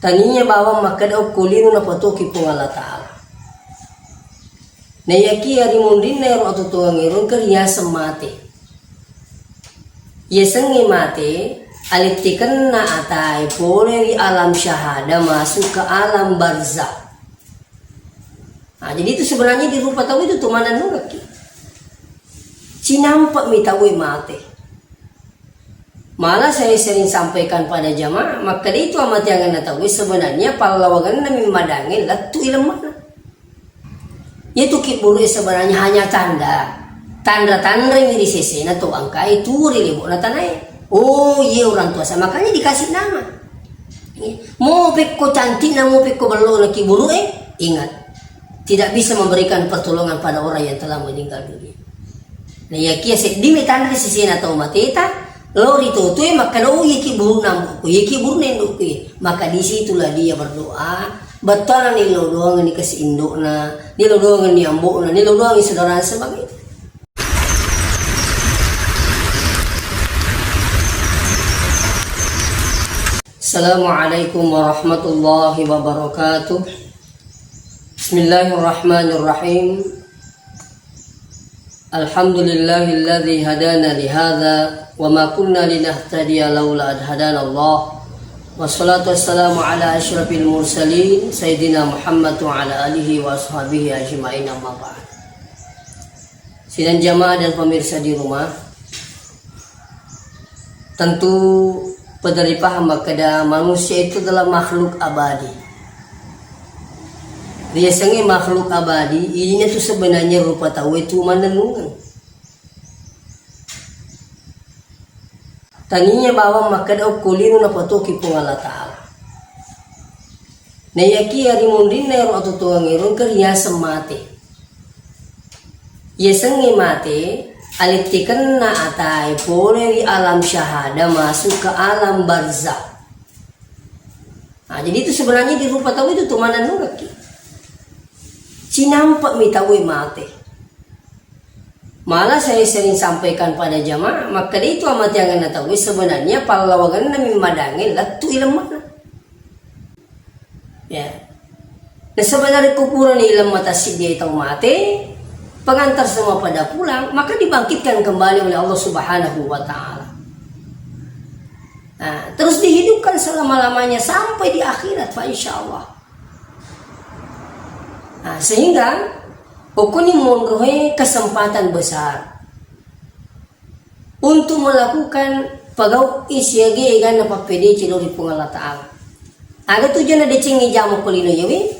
Taninya bawang makada kulino na patoki pong Allah Ta'ala. Na yaki ari mundin na ero ato tuwang ero kariya mate. Yesengi mate, alitikan na atay boleh di alam syahada masuk ke alam barzakh. Nah, jadi itu sebenarnya di rupa tahu itu tumanan nuraki. Cinampak mitawi mate. Malah saya sering sampaikan pada jamaah, maka itu amat yang anda tahu sebenarnya pahlawagan nami madangin latu ilmu mana. Itu kiburu sebenarnya hanya tanda yang di sisi na tu angka itu rilibu na tanai. Oh iya orang tua saya makanya dikasih nama. Mau peko cantik na mau peko belo na kiburu ingat tidak bisa memberikan pertolongan pada orang yang telah meninggal dunia. Nah ya kia di tanda di sisi na tu mateta. Lori itu maka lo yiki buru nambuku yiki buru nenduku maka disitulah dia berdoa betul nih lo doang nih kasih induk na nih lo doang nih ambuk na nih lo doang nih saudara sebagai itu. Assalamualaikum warahmatullahi wabarakatuh. Bismillahirrahmanirrahim. Alhamdulillahilladzi hadana lihadza wa ma kunna linahtadiya laula an hadana Allah. Wassalatu wassalamu ala asyrafil mursalin sayyidina Muhammad wa ala alihi wa ashabihi ajma'in amma ba'd. Sidang jamaah dan pemirsa di rumah, tentu pada paham bahwa manusia itu adalah makhluk abadi. Biasanya makhluk abadi ini tuh sebenarnya rupa tahu itu manenungan. Taninya bawang makada kulino na patoki pong Allah Ta'ala. Na yaki ari mundin na ero ato tuwang ero kariya mate. Yesengi mate, alitikan na atay boleh di alam syahada masuk ke alam barzakh. Nah, jadi itu sebenarnya di rupa tahu itu tumanan nuraki. Cinampak mitawi mate. Malah saya sering sampaikan pada jamaah, maka itu amat yang anda tahu sebenarnya pahlawagan nami madangin latu ilmu mana. Ya. Nah sebenarnya kuburan ilmu mata si dia tahu mate, pengantar semua pada pulang, maka dibangkitkan kembali oleh Allah Subhanahu wa Ta'ala. Nah, terus dihidupkan selama-lamanya sampai di akhirat, Pak, insya Allah. Nah, sehingga ukuni monrohe kesempatan besar untuk melakukan pagaw isyage gan na papede cilori pung Allah Ta'ala. Aga tujuan na decengi jamu kulino yawi,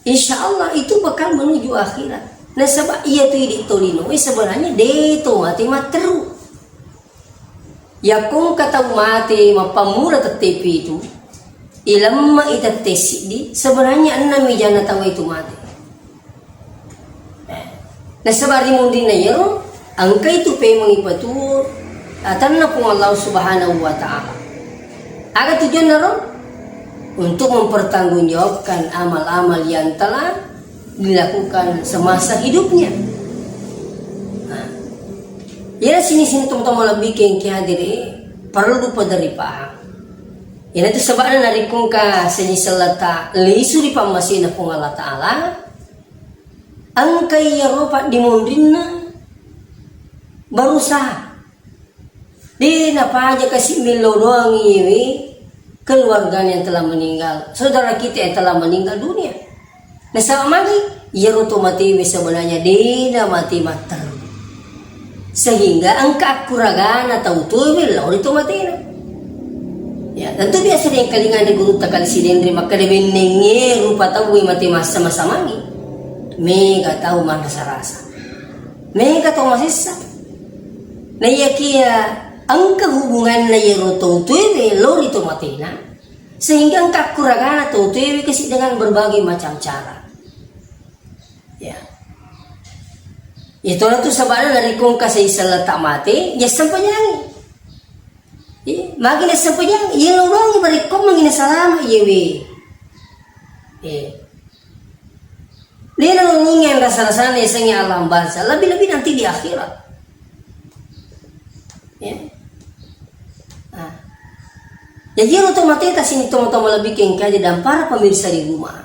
insya Allah itu bakal menuju akhirat. Nah sebab iya tu di tolino, sebenarnya deto mati materu. Ya kung kata mati mapamura tetepi itu, ilamma itatesi di sebenarnya enam jana tahu itu mati. Nah sebab rimundin na yero, angka itu pe mengipatur tanah pung Allah Subhanahu wa Ta'ala. Aga tujuan naro untuk mempertanggungjawabkan amal-amal yang telah dilakukan semasa hidupnya. Nah, ya sini-sini teman-teman lebih kengki hadiri perlu dari paham. Ya itu sebabnya narikung ka seniselata lisu di pamasina pung Allah Ta'ala. Angkai ya ropa di mundinna berusaha. Di napa aja kasih milo doang ini keluarga yang telah meninggal, saudara kita yang telah meninggal dunia. Nah sama lagi, ya roto mati sebenarnya dia mati mater. Sehingga angka kuragan atau tuh bilau itu mati. Ya tentu biasa yang kalingan di guru takal sidendri maka dia benengnya rupa tahu mati masa-masa lagi. Mega tahu mana sarasa. Mega tahu masih. Nah ya kia angka hubungan na yero to tuwe lo itu matina sehingga angka kuragan atau tuwe kasih dengan berbagai macam cara. Ya. Itu tu sabana dari kong kasih salat tak mati, ya sampainya. Ya, makin sampainya, ya lo orang beri kong mangin salam yewe. Ya. Dia lalu ingin rasa-rasa nesengnya alam bahasa lebih-lebih nanti di akhirat. Ya. Nah. Jadi otomatis ini teman-teman lebih kengkaya dan para pemirsa di rumah.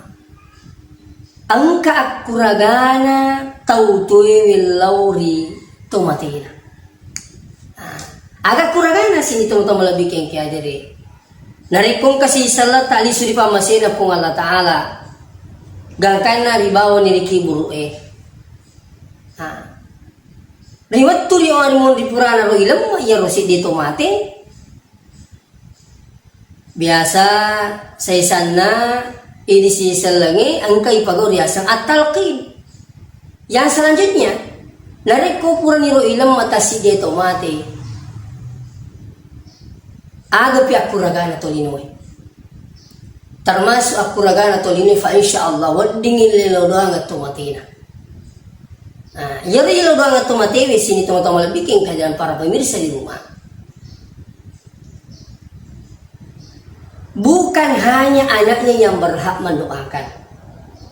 Angka akuragana tautui willauri tomatina. Agak kuragana sini teman-teman lebih kengkaya jadi. Narikong kasi salat tali suri pamasina pong Allah Ta'ala. Gangkan na ribawa ni Rikiburu Riwat turi o mo di purana ro ilam ya rosi dito mate. Biasa sa isan na ini si salangi ang kaipagaw riyasang at talqin. Yang selanjutnya nariko pura ni ro ilam matasi dito mate. Aga piak kuragana tolinoy. Termasuk akuragana tolinoy fa insyaallah waddingin lelo doang at tumatina. Yari lo banget tomatewe sini teman-teman bikin kajian para pemirsa di rumah. Bukan hanya anaknya yang berhak mendoakan,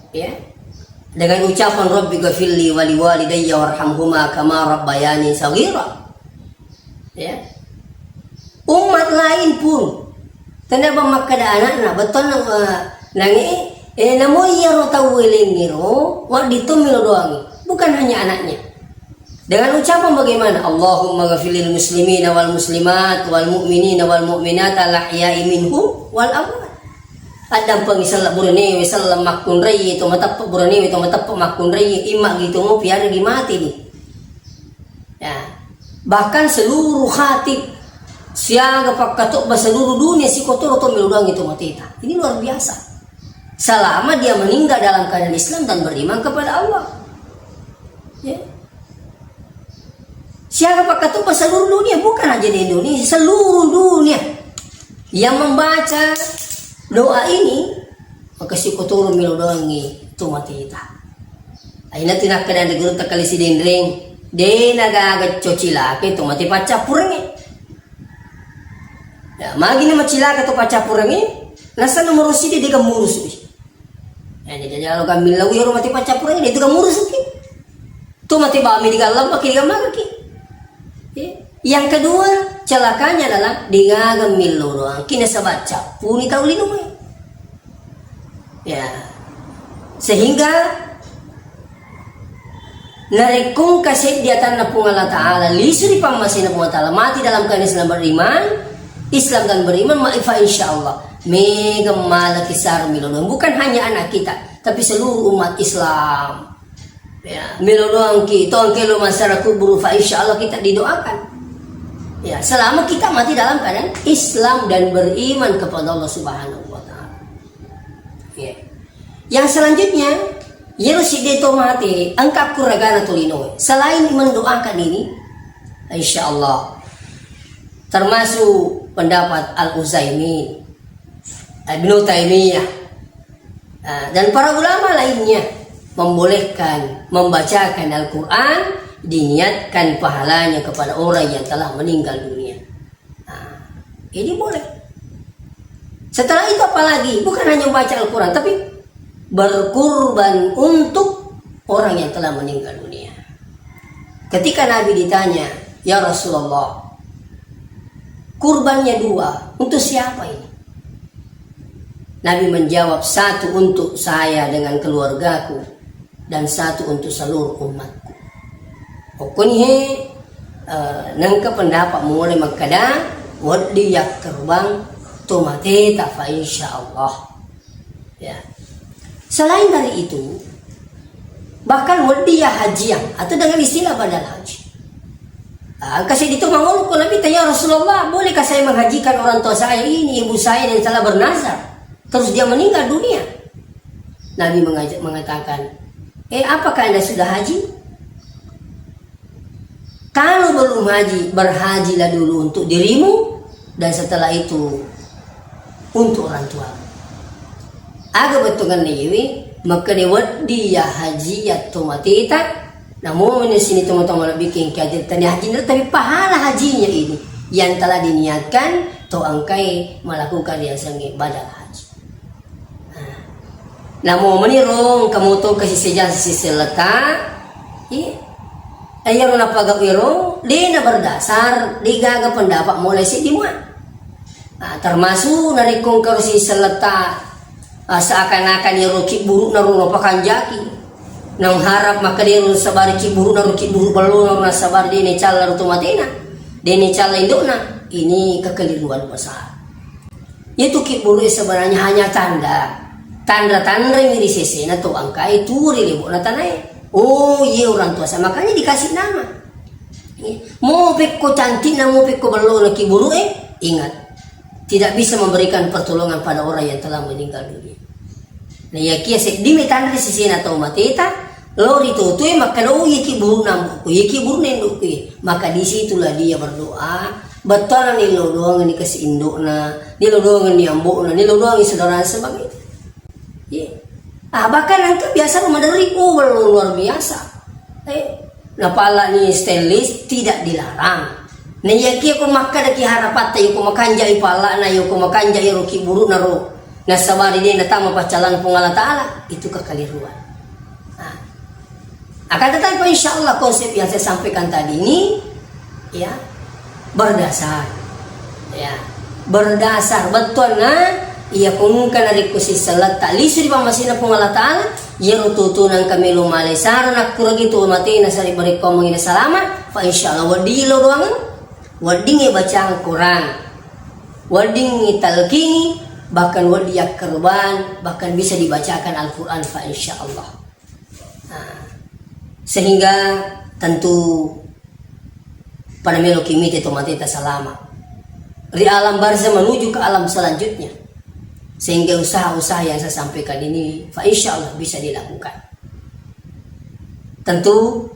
ya. Dengan ucapan Rabbi ghafirli wa liwalidayya warhamhuma kama rabbayani shaghira. Ya. Umat lain pun tanda makada anak betul nangi namo yaro tawilin ngiro wa ditumilo doangi. Bukan hanya anaknya. Dengan ucapan bagaimana? Allahumma ghafirlil muslimina wal muslimat wal mu'minina wal mu'minat al ahya'i minhum wal amwat. Adam pangisal burane wisal makun rai to matap burane to matap makun rai imma gitu mo biar mati nih. Ya. Bahkan seluruh khatib siaga pakatok ba seluruh dunia si kotor to miludang itu matita. Ini luar biasa. Selama dia meninggal dalam keadaan Islam dan beriman kepada Allah. Ya. Siapa pakatu seluruh dunia, bukan aja di Indonesia, seluruh dunia yang membaca doa ini maka si kotor milodangi tu mati ita. Aina tinak kada de guru takali si dendring de naga cocila ke tu mati paca purengi. Ya magi na macila ka tu paca purengi nasa nomor si de murus. Ya jadi kalau kami lawi ro mati paca purengi itu murus ki. Tu mati bami di galam pakai di gambar ki. Yang kedua celakanya adalah digagamil doang kina sabaca puni tauli no ya sehingga narikung kasih dia tanah pung Allah Ta'ala lisuri pamasina pung Allah Ta'ala mati dalam keadaan Islam beriman Islam dan beriman ma'ifah insyaallah mega malaki sar milodong bukan hanya anak kita tapi seluruh umat Islam. Ya, melodong kita angkelo masyarakat buru fa insyaallah kita didoakan. Ya, selama kita mati dalam keadaan Islam dan beriman kepada Allah Subhanahu wa taala. Ya. Yang selanjutnya, yerusideto mati angkat kuragana tolino. Selain mendoakan ini, insyaallah termasuk pendapat Al-Utsaimin, Ibnu Taimiyah dan para ulama lainnya membolehkan membacakan Al-Quran diniatkan pahalanya kepada orang yang telah meninggal dunia. Ini boleh. Setelah itu apalagi bukan hanya membaca Al-Quran tapi berkurban untuk orang yang telah meninggal dunia. Ketika Nabi ditanya, ya Rasulullah, kurbannya dua, untuk siapa ini? Nabi menjawab, satu untuk saya dengan keluargaku dan satu untuk seluruh umatku. Pokoknya nangka pendapat mulai magkada wadi yak terbang tomate tafa insyaallah. Ya. Selain dari itu, bahkan wadi ya hajian atau dengan istilah badal haji. Kasih itu mangol ko Nabi tanya Rasulullah, bolehkah saya menghajikan orang tua saya ini, ibu saya yang telah bernazar, terus dia meninggal dunia? Nabi mengatakan, apakah Anda sudah haji? Kalau belum haji, berhajilah dulu untuk dirimu dan setelah itu untuk orang tua. Aga betungan niwi maka dia haji ya tomatita. Namun di sini teman-teman bikin kajian tanya haji tapi pahala hajinya ini yang telah diniatkan to angkai melakukan yang sangat badal haji. Namun menirong kamu to kasih sejan sisi letak, ayaw na pag-irong di na berdasar di gaga pendapat mulai si dimuan. Termasuk dari kongkorsi seleta seakan-akan ya roki buruk naruno pakanjaki nang harap maka dia sabari ki buruk naruno ki buruk balon na sabar dene cala rutumatina dene cala indona. Ini kekeliruan besar. Itu ki buruk sebenarnya hanya tanda yang di sisi na to angkai turi libo na tanai. Oh iya orang tua saya makanya dikasih nama. Mau pekko cantik na mau pekko balon ki buruk ingat tidak bisa memberikan pertolongan pada orang yang telah meninggal dunia. Nah ya kia se di metanda di sisi na to mateta lori to tu maka lo yeki buruk namu yeki buruk nendo maka di situlah dia berdoa betul ni lo doang ni kasih induk na ni lo doang ni ambok na ni lo doang ni saudara sebagai itu. Bahkan angka biasa memadari luar biasa. Nah pala ni stainless tidak dilarang. Nah ya kia ko makada ki harapat tayo ko makanja ipala na yo ko makanja iro ki buru na ro na sabari din na tama pacalan po Allah Ta'ala itu kekeliruan. Akan tetapi insyaallah konsep yang saya sampaikan tadi ini ya berdasar betul na iya kung kanari ko si salat tali suri pamasina po Allah Ta'ala yero tutunan kami lumali sarana kuragi tu mati na sari bari ko mangina salamat fa insyaallah wadilo doang wading bacaan Quran, wading talqini, bahkan wadiyak kerban, bahkan bisa dibacakan Al-Quran fa insyaallah. Sehingga tentu pada melo kimite to matita salama. Di alam barzah menuju ke alam selanjutnya. Sehingga usaha-usaha yang saya sampaikan ini fa insyaallah bisa dilakukan. Tentu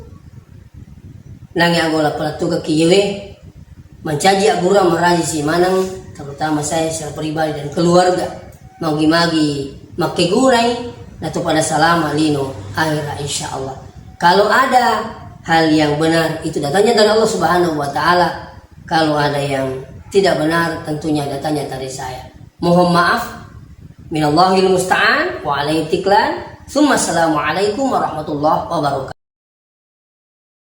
nangyang pala tuga kiyewe mencaji agura meraji si manang terutama saya secara pribadi dan keluarga magi-magi makegunai nato pada salama lino akhirah insyaallah. Kalau ada hal yang benar itu datanya dari Allah Subhanahu wa Ta'ala, kalau ada yang tidak benar tentunya datanya dari saya. Mohon maaf, minallahil musta'an wa alaihi tiklan. Assalamualaikum warahmatullahi wabarakatuh.